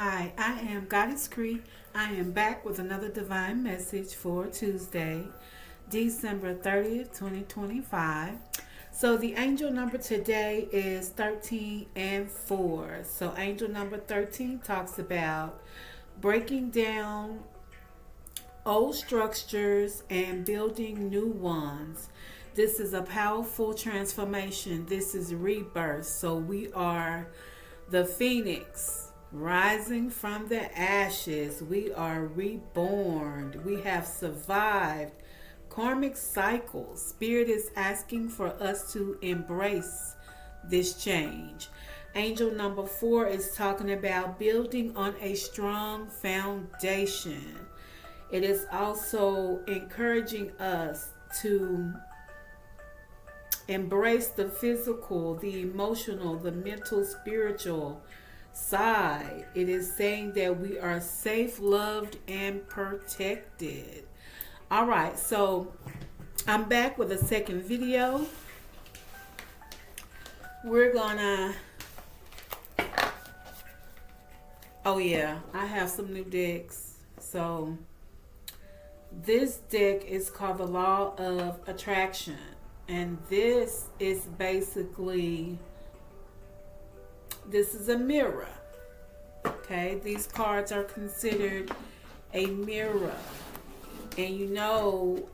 Hi, I am Goddess Cree. I am back with another divine message for Tuesday, December 30th, 2025. So the angel number today is 13 and 4. So angel number 13 talks about breaking down old structures and building new ones. This is a powerful transformation. This is rebirth. So we are the phoenix rising from the ashes. We are reborn. We have survived karmic cycles. Spirit is asking for us to embrace this change. Angel number 4 is talking about building on a strong foundation. It is also encouraging us to embrace the physical, the emotional, the mental, spiritual side. It is saying that we are safe, loved, and protected. All right, so I'm back with a second video. We're gonna, oh yeah, I have some new decks. So this deck is called the Law of Attraction. And this is basically, this is a mirror. Okay, these cards are considered a mirror. And you know,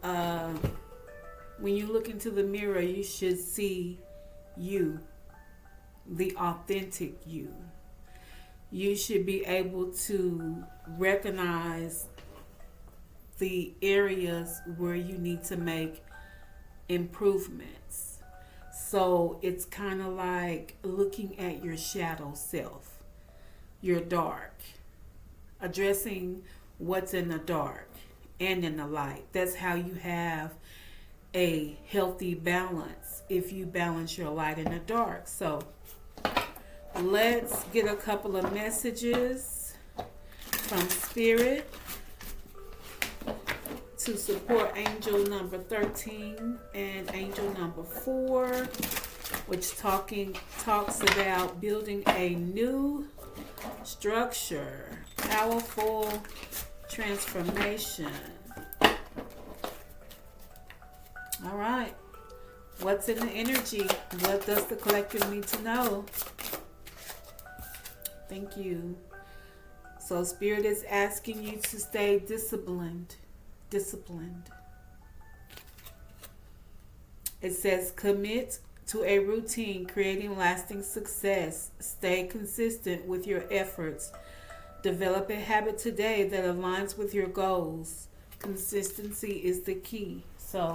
when you look into the mirror, you should see you, the authentic you. You should be able to recognize the areas where you need to make improvements. So it's kind of like looking at your shadow self, your dark, addressing what's in the dark and in the light. That's how you have a healthy balance, if you balance your light and the dark. So let's get a couple of messages from Spirit to support angel number 13 and angel number 4, which talks about building a new structure, powerful transformation. All right, what's in the energy? What does the collective need to know? Thank you. So Spirit is asking you to stay disciplined. It says commit to a routine, creating lasting success. Stay consistent with your efforts. Develop a habit today that aligns with your goals. Consistency is the key. So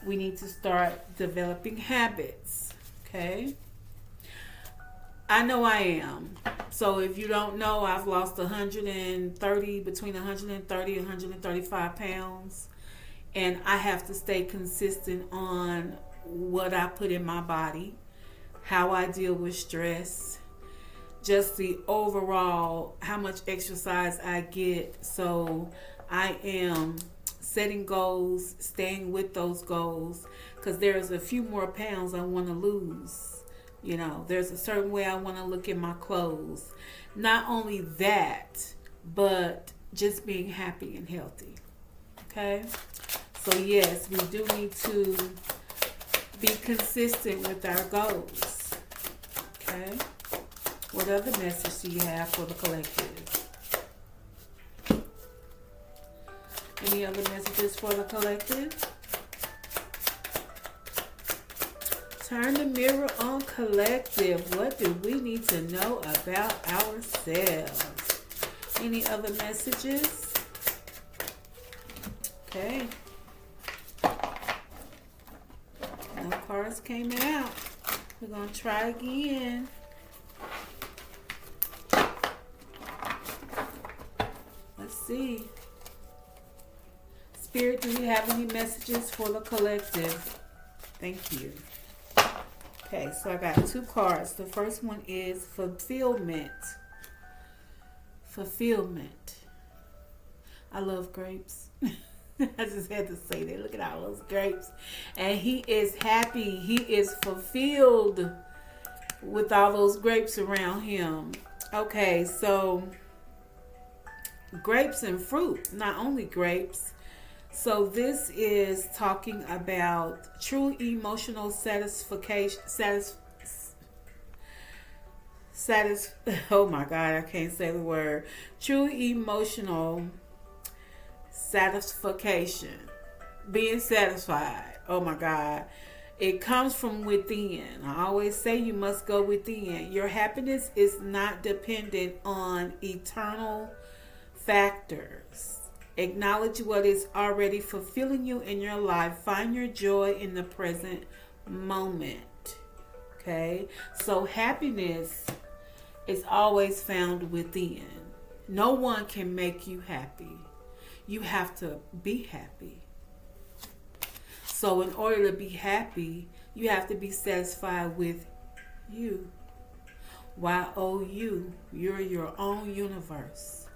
we need to start developing habits. Okay? I know I am. So if you don't know, I've lost between 130 and 135 pounds. And I have to stay consistent on what I put in my body, how I deal with stress, just the overall, how much exercise I get. So I am setting goals, staying with those goals, because there's a few more pounds I want to lose. You know, there's a certain way I want to look at my clothes. Not only that, but just being happy and healthy. Okay? So yes, we do need to be consistent with our goals. Okay? What other message do you have for the collective? Any other messages for the collective? Turn the mirror on, collective. What do we need to know about ourselves? Any other messages? Okay. No cards came out. We're going to try again. Let's see. Spirit, do you have any messages for the collective? Thank you. Okay, so I got 2 cards. The first one is fulfillment. Fulfillment. I love grapes. I just had to say that. Look at all those grapes. And he is happy. He is fulfilled with all those grapes around him. Okay, so grapes and fruit, not only grapes. So this is talking about true emotional satisfaction. Oh my God, I can't say the word. True emotional satisfaction. Being satisfied. Oh my God. It comes from within. I always say you must go within. Your happiness is not dependent on eternal factors. Acknowledge what is already fulfilling you in your life. Find your joy in the present moment. Okay? So happiness is always found within. No one can make you happy. You have to be happy. So in order to be happy, you have to be satisfied with you. YOU. You're your own universe.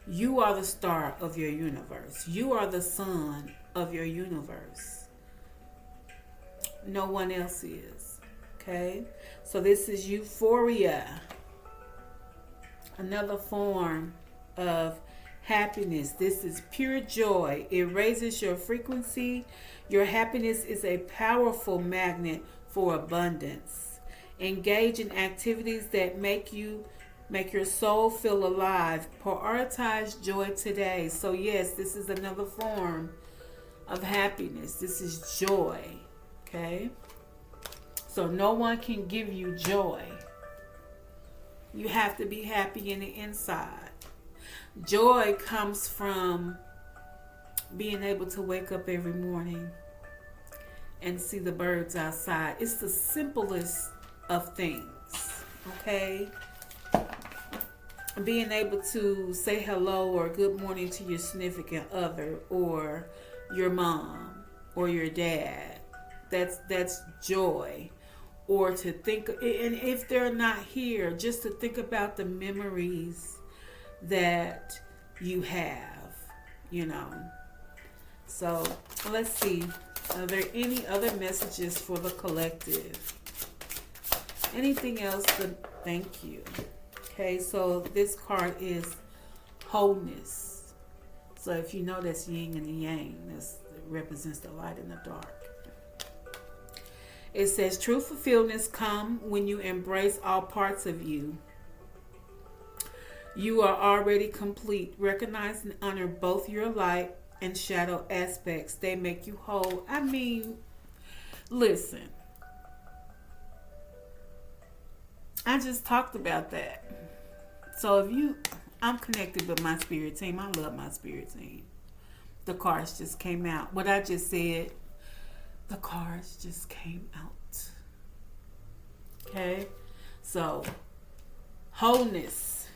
You are the star of your universe. You are the sun of your universe. No one else is. Okay? So this is euphoria. Another form of happiness. This is pure joy. It raises your frequency. Your happiness is a powerful magnet for abundance. Engage in activities that make your soul feel alive. Prioritize joy today. So yes, this is another form of happiness. This is joy. Okay? So no one can give you joy. You have to be happy in the inside. Joy comes from being able to wake up every morning and see the birds outside. It's the simplest of things. Okay? Being able to say hello or good morning to your significant other or your mom or your dad. That's joy. Or to think, and if they're not here, just to think about the memories that you have, So let's see. Are there any other messages for the collective? Anything else? Thank you. Okay, so this card is wholeness. So if you know that's yin and the yang, that represents the light and the dark. It says true fulfillment comes when you embrace all parts of you. You are already complete. Recognize and honor both your light and shadow aspects. They make you whole. I mean, listen. I just talked about that. So I'm connected with my spirit team. I love my spirit team. The cards just came out. What I just said, the cards just came out. Okay? So, wholeness.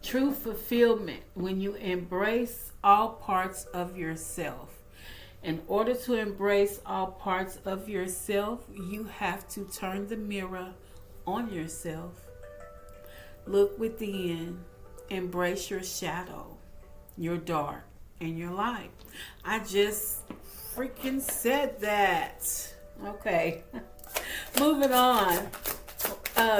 True fulfillment when you embrace all parts of yourself. In order to embrace all parts of yourself, you have to turn the mirror on yourself. Look within. Embrace your shadow, your dark, and your light. I just freaking said that. Okay. Moving on.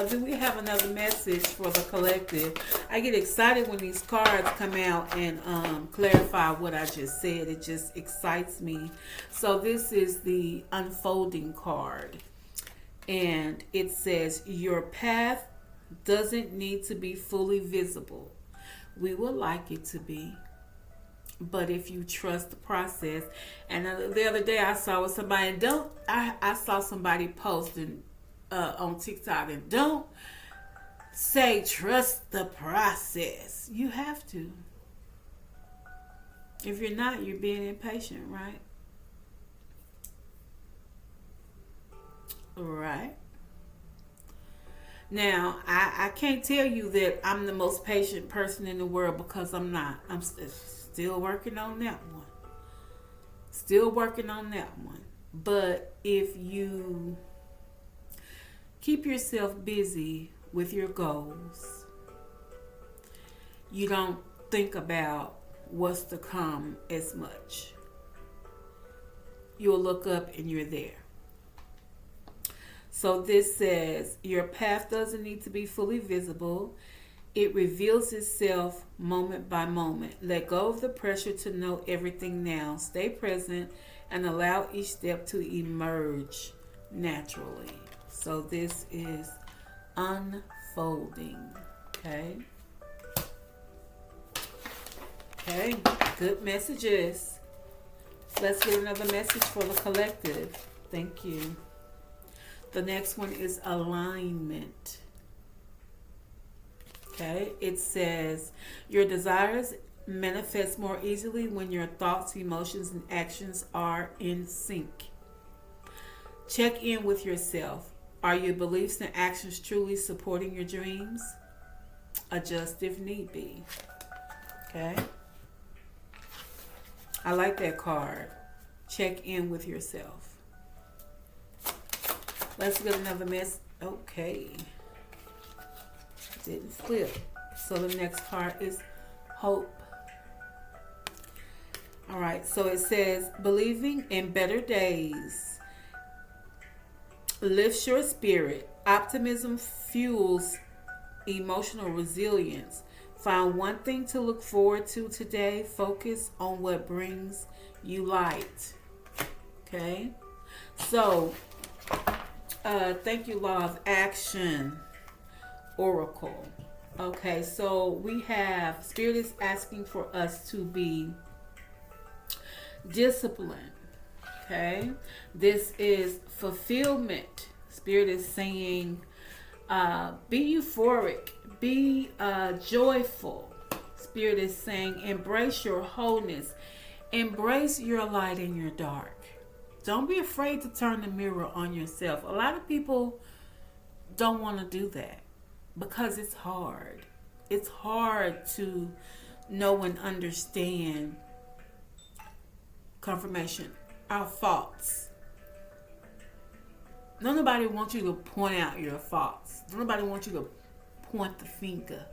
Do we have another message for the collective? I get excited when these cards come out and clarify what I just said. It just excites me. So this is the unfolding card. And it says, your path doesn't need to be fully visible. We would like it to be. But if you trust the process. And the other day I saw with somebody, I saw somebody posting on TikTok, and don't say trust the process. You have to. If you're not, you're being impatient, right? Right. Now, I can't tell you that I'm the most patient person in the world, because I'm not. I'm still working on that one. Still working on that one. But if you keep yourself busy with your goals, you don't think about what's to come as much. You'll look up and you're there. So this says, your path doesn't need to be fully visible. It reveals itself moment by moment. Let go of the pressure to know everything now. Stay present and allow each step to emerge naturally. So this is unfolding. Okay. Okay. Good messages. Let's get another message for the collective. Thank you. The next one is alignment. Okay, it says your desires manifest more easily when your thoughts, emotions, and actions are in sync. Check in with yourself. Are your beliefs and actions truly supporting your dreams? Adjust if need be. Okay. I like that card. Check in with yourself. Let's get another mess. Okay. Didn't flip. So the next card is hope. All right. So it says believing in better days lifts your spirit. Optimism fuels emotional resilience. Find one thing to look forward to today. Focus on what brings you light. Okay. So, thank you, Law of Action Oracle. Okay, so we have Spirit is asking for us to be disciplined. Okay, this is fulfillment. Spirit is saying, be euphoric, be joyful. Spirit is saying, embrace your wholeness, embrace your light and your dark. Don't be afraid to turn the mirror on yourself. A lot of people don't want to do that because it's hard. It's hard to know and understand confirmation, our faults. Nobody wants you to point out your faults. Nobody wants you to point the finger.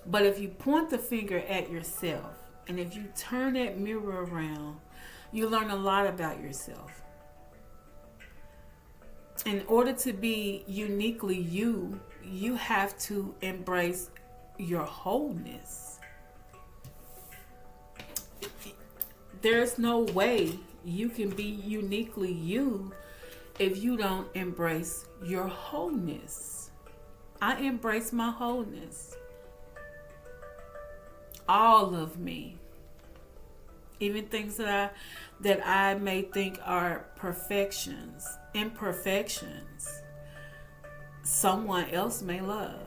But if you point the finger at yourself, and if you turn that mirror around, you learn a lot about yourself. In order to be uniquely you, you have to embrace your wholeness. There's no way you can be uniquely you if you don't embrace your wholeness. I embrace my wholeness. All of me. Even things that I may think are perfections, imperfections, someone else may love.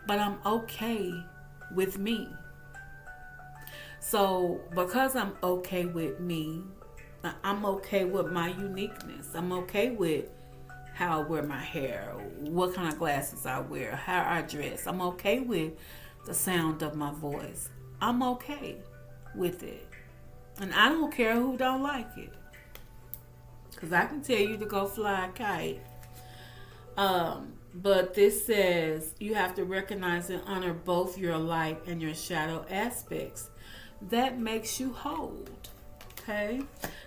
But I'm okay with me. So because I'm okay with me, I'm okay with my uniqueness. I'm okay with how I wear my hair, what kind of glasses I wear, how I dress. I'm okay with the sound of my voice. I'm okay with it. And I don't care who don't like it. Because I can tell you to go fly a kite. But this says you have to recognize and honor both your light and your shadow aspects. That makes you whole. Okay.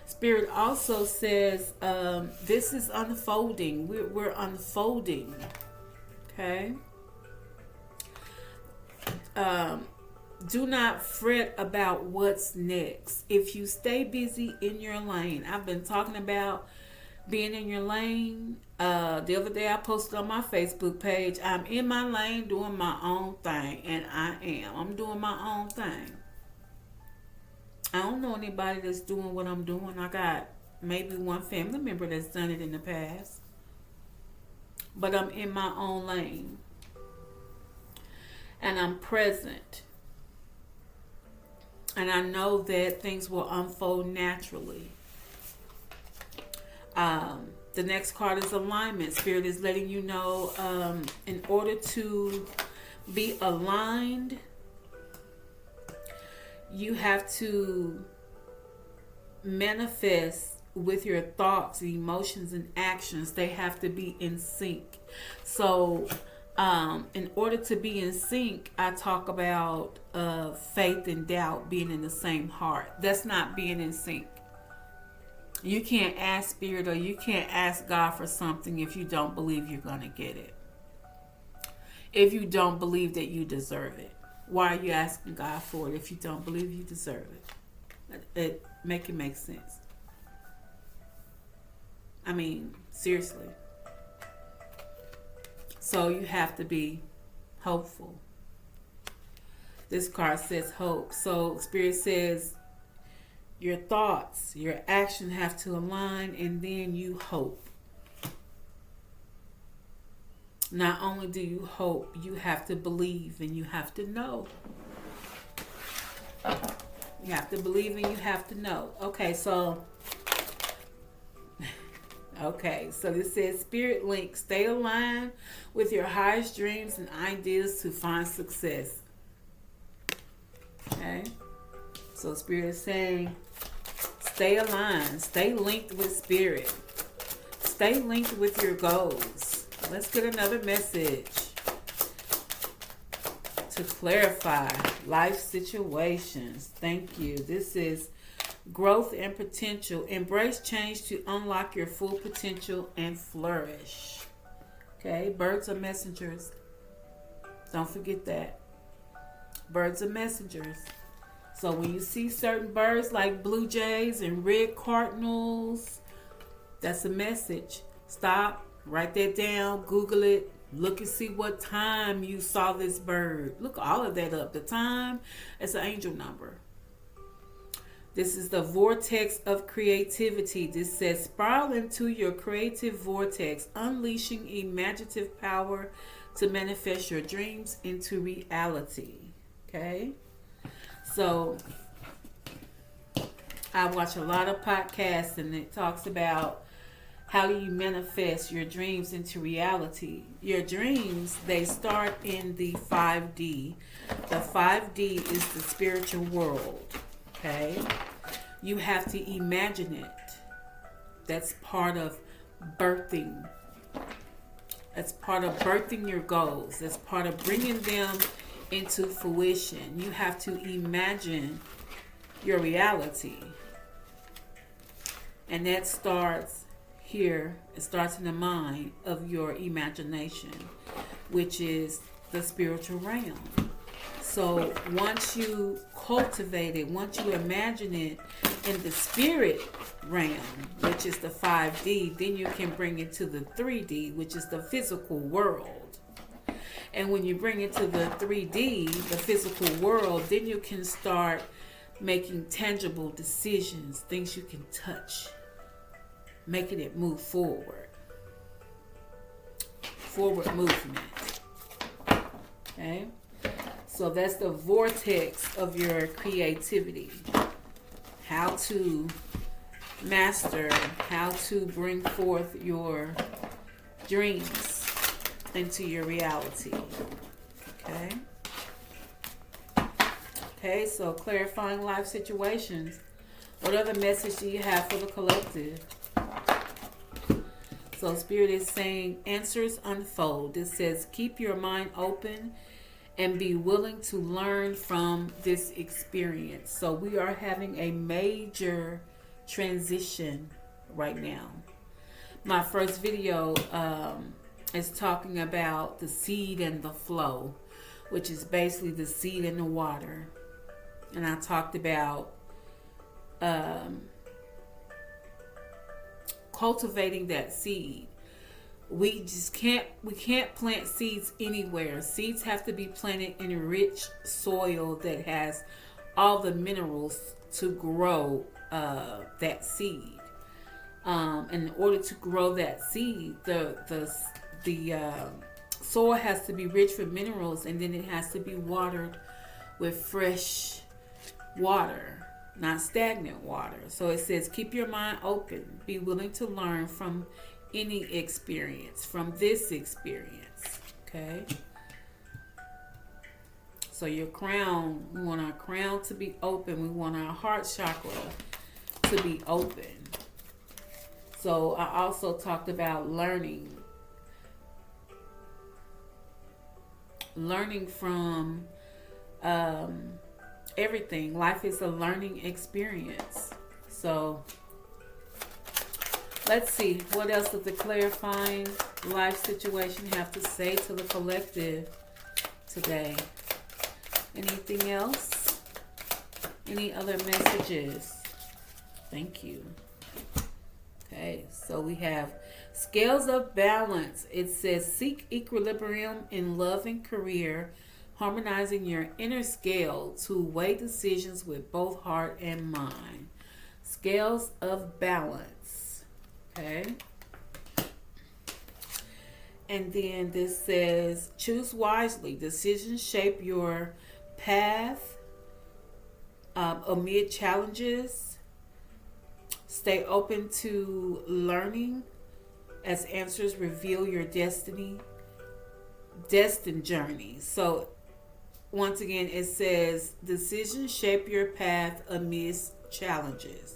Spirit also says this is unfolding. We're unfolding. Okay. Do not fret about what's next. If you stay busy in your lane, I've been talking about being in your lane. The other day I posted on my Facebook page, I'm in my lane doing my own thing, and I'm doing my own thing. I don't know anybody that's doing what I'm doing. I got maybe one family member that's done it in the past. But I'm in my own lane. And I'm present. And I know that things will unfold naturally. The next card is alignment. Spirit is letting you know in order to be aligned, you have to manifest with your thoughts, emotions, and actions. They have to be in sync. So in order to be in sync, I talk about faith and doubt being in the same heart. That's not being in sync. You can't ask Spirit or you can't ask God for something if you don't believe you're going to get it. If you don't believe that you deserve it. Why are you asking God for it if you don't believe you deserve it? It make sense. I mean, seriously. So you have to be hopeful. This card says hope. So Spirit says your thoughts, your action have to align, and then you hope. Not only do you hope, you have to believe and you have to know. You have to believe and you have to know. Okay, so this says Spirit Link, stay aligned with your highest dreams and ideas to find success. Okay, so Spirit is saying stay aligned, stay linked with Spirit, stay linked with your goals. Let's get another message to clarify life situations. Thank you. This is growth and potential. Embrace change to unlock your full potential and flourish. Okay, birds are messengers. Don't forget that. Birds are messengers. So when you see certain birds like blue jays and red cardinals, that's a message. Stop, write that down, Google it, look and see what time you saw this bird. Look all of that up. The time, it's an angel number. This is the vortex of creativity. This says spiral into your creative vortex, unleashing imaginative power to manifest your dreams into reality. Okay? So, I watch a lot of podcasts and it talks about how do you manifest your dreams into reality. Your dreams, they start in the 5D. The 5D is the spiritual world. Okay? You have to imagine it. That's part of birthing. That's part of birthing your goals. That's part of bringing them into fruition. You have to imagine your reality. And that starts here. It starts in the mind of your imagination, which is the spiritual realm. So once you cultivate it, once you imagine it in the spirit realm, which is the 5D, then you can bring it to the 3D, which is the physical world. And when you bring it to the 3D, the physical world, then you can start making tangible decisions, things you can touch, making it move forward. Forward movement. Okay? So that's the vortex of your creativity. How to master, how to bring forth your dreams into your reality. Okay? Okay, so clarifying life situations. What other message do you have for the collective? So Spirit is saying answers unfold. It says keep your mind open and be willing to learn from this experience. So we are having a major transition right now. My first video is talking about the seed and the flow, which is basically the seed and the water. And I talked about cultivating that seed. We can't plant seeds anywhere. Seeds have to be planted in rich soil that has all the minerals to grow that seed. In order to grow that seed, the soil has to be rich with minerals, and then it has to be watered with fresh water, not stagnant water. So it says keep your mind open, be willing to learn from any experience, from this experience. Okay, so your crown, we want our crown to be open, we want our heart chakra to be open. So I also talked about learning from everything. Life is a learning experience. So Let's see, what else does the clarifying life situation have to say to the collective today? Anything else? Any other messages? Thank you. Okay, so we have scales of balance. It says seek equilibrium in love and career, harmonizing your inner scale to weigh decisions with both heart and mind. Scales of balance. Okay. And then this says choose wisely. Decisions shape your path amid challenges. Stay open to learning as answers reveal your destined journey. So once again, it says decisions shape your path amidst challenges.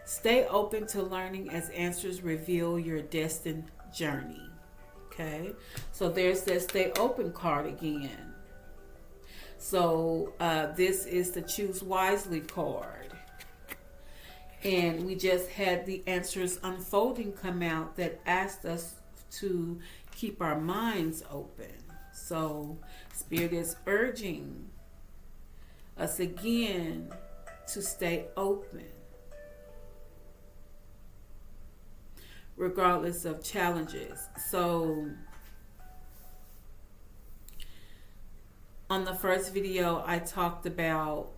Stay open to learning as answers reveal your destined journey. Okay, so there's that stay open card again. So this is the choose wisely card. And we just had the answers unfolding come out that asked us to keep our minds open. So Spirit is urging us again to stay open, regardless of challenges. So on the first video, I talked about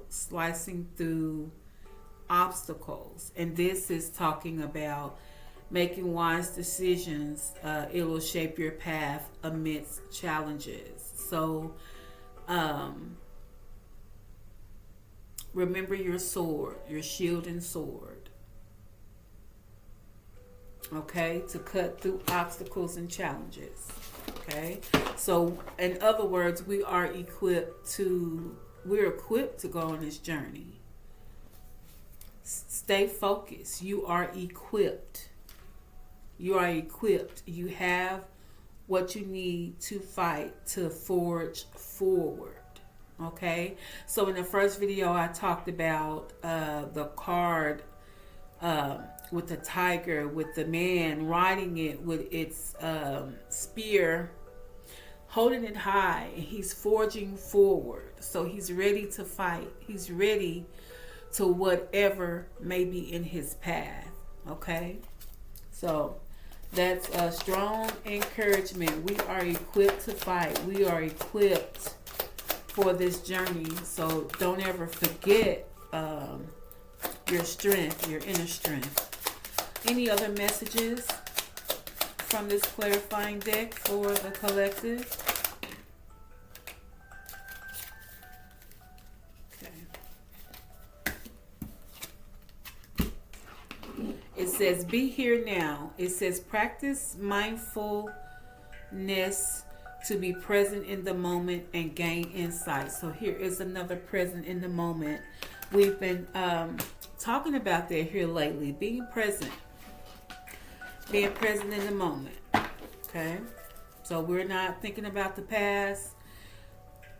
slicing through obstacles, and this is talking about making wise decisions. It will shape your path amidst challenges. So remember your sword, your shield and sword, okay, to cut through obstacles and challenges. Okay, so in other words, we're equipped to go on this journey. Stay focused. You are equipped. You are equipped. You have what you need to fight, to forge forward. Okay, so in the first video, I talked about the card with the tiger, with the man riding it with its spear, holding it high. He's forging forward. So he's ready to fight. He's ready to whatever may be in his path. Okay? So that's a strong encouragement. We are equipped to fight. We are equipped for this journey. So don't ever forget your strength, your inner strength. Any other messages from this clarifying deck for the collective? Okay. It says, be here now. It says, practice mindfulness to be present in the moment and gain insight. So here is another present in the moment. We've been talking about that here lately. Being present in the moment. Okay, so we're not thinking about the past.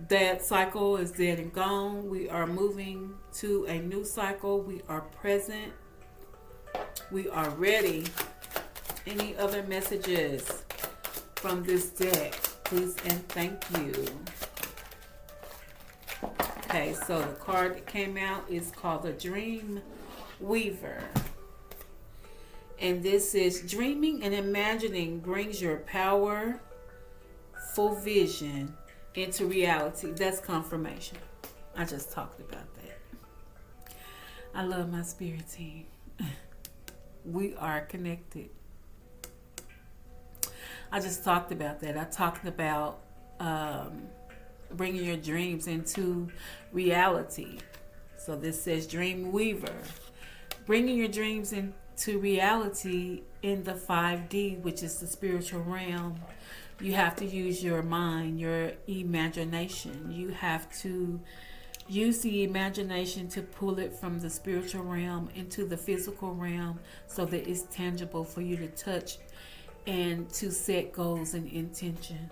That cycle is dead and gone. We are moving to a new cycle. We are present. We are ready. Any other messages from this deck, please and thank you. Okay, so the card that came out is called the Dream Weaver. And this is dreaming and imagining brings your powerful vision into reality. That's confirmation. I just talked about that. I love my spirit team. We are connected. I just talked about that. I talked about bringing your dreams into reality. So this says Dream Weaver. Bringing your dreams into reality in the 5D, which is the spiritual realm. You have to use your mind, your imagination. You have to use the imagination to pull it from the spiritual realm into the physical realm so that it's tangible for you to touch and to set goals and intention.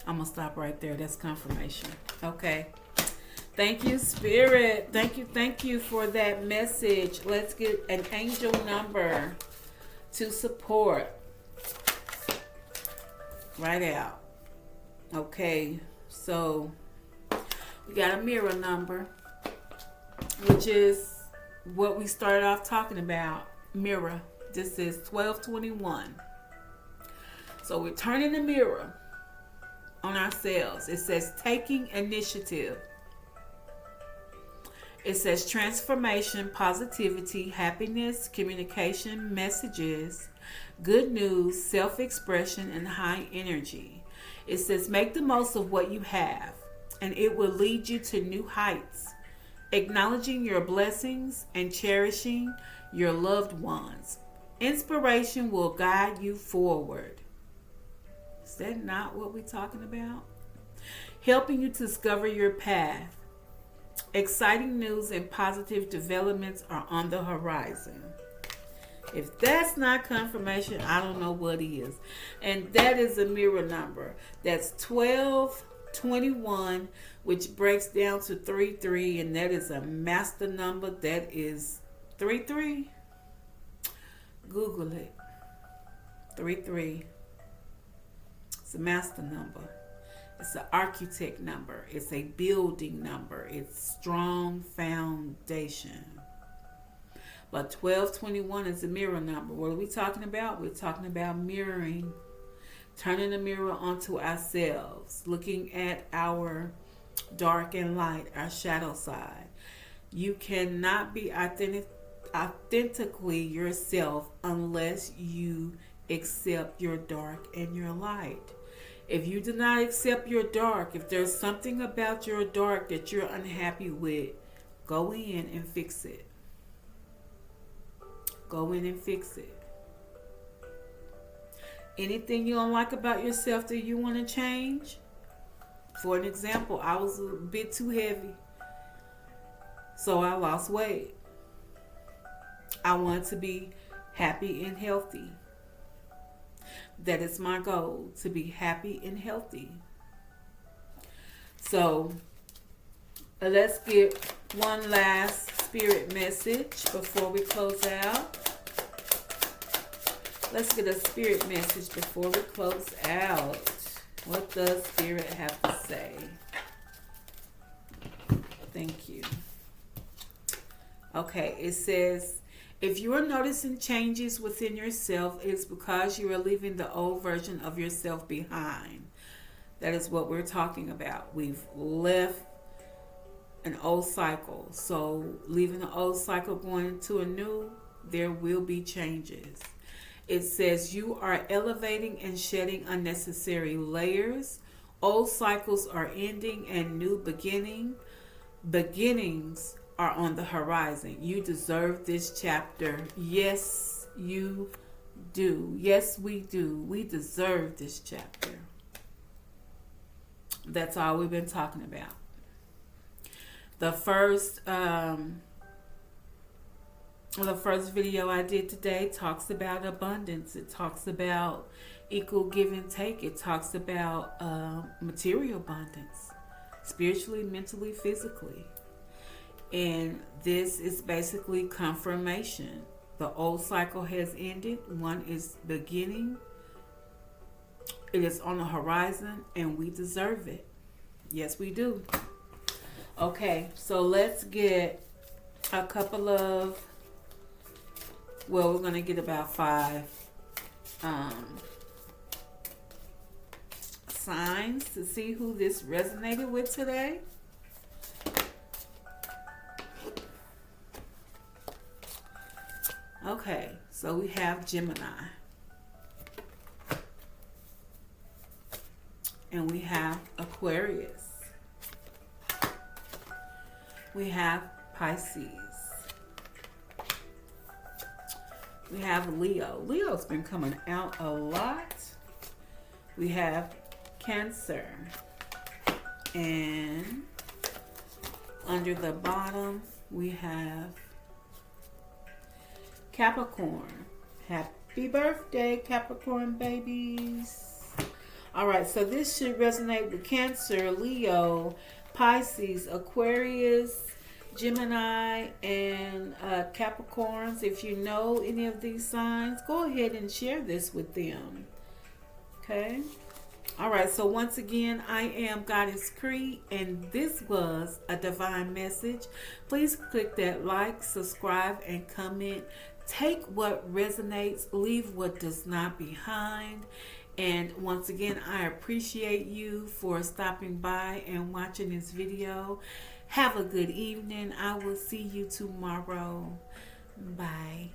I'm going to stop right there. That's confirmation. Okay. Thank you, Spirit. Thank you for that message. Let's get an angel number to support. Right out. Okay, so we got a mirror number, which is what we started off talking about. Mirror. This is 1221. So we're turning the mirror on ourselves. It says taking initiative. It says transformation, positivity, happiness, communication, messages, good news, self-expression, and high energy. It says make the most of what you have, and it will lead you to new heights. Acknowledging your blessings and cherishing your loved ones. Inspiration will guide you forward. Is that not what we're talking about? Helping you to discover your path. Exciting news and positive developments are on the horizon. If that's not confirmation, I don't know what is. And that is a mirror number. That's 1221, which breaks down to 33, and that is a master number. That is 33. Google it. 33. It's a master number. It's an architect number. It's a building number. It's strong foundation. But 1221 is a mirror number. What are we talking about? We're talking about mirroring. Turning the mirror onto ourselves. Looking at our dark and light, our shadow side. You cannot be authentically yourself unless you accept your dark and your light. If you do not accept your dark, if there's something about your dark that you're unhappy with, go in and fix it. Go in and fix it. Anything you don't like about yourself that you want to change? For an example, I was a bit too heavy, so I lost weight. I want to be happy and healthy. That is my goal, to be happy and healthy. So let's get one last spirit message before we close out. Let's get a spirit message before we close out. What does Spirit have to say? Thank you. Okay, it says, if you are noticing changes within yourself, it's because you are leaving the old version of yourself behind. That is what we're talking about. We've left an old cycle. So leaving the old cycle, going into a new, there will be changes. It says you are elevating and shedding unnecessary layers. Old cycles are ending and new beginnings are on the horizon. You deserve this chapter. Yes, you do. Yes, we do. We deserve this chapter. That's all we've been talking about. The first video I did today talks about abundance. It talks about equal give and take. It talks about material abundance, spiritually, mentally, physically. And this is basically confirmation. The old cycle has ended. One is beginning. It is on the horizon, and we deserve it. Yes, we do. Okay, so let's get a couple of, well, we're going to get about 5 signs to see who this resonated with today. Okay, so we have Gemini. And we have Aquarius. We have Pisces. We have Leo. Leo's been coming out a lot. We have Cancer. And under the bottom, we have Capricorn. Happy birthday, Capricorn babies. All right, so this should resonate with Cancer, Leo, Pisces, Aquarius, Gemini, and Capricorns. If you know any of these signs, go ahead and share this with them. Okay. All right. So once again, I am Goddess Cree, and this was a divine message. Please click that like, subscribe, and comment. Take what resonates, leave what does not behind. And once again, I appreciate you for stopping by and watching this video. Have a good evening. I will see you tomorrow. Bye.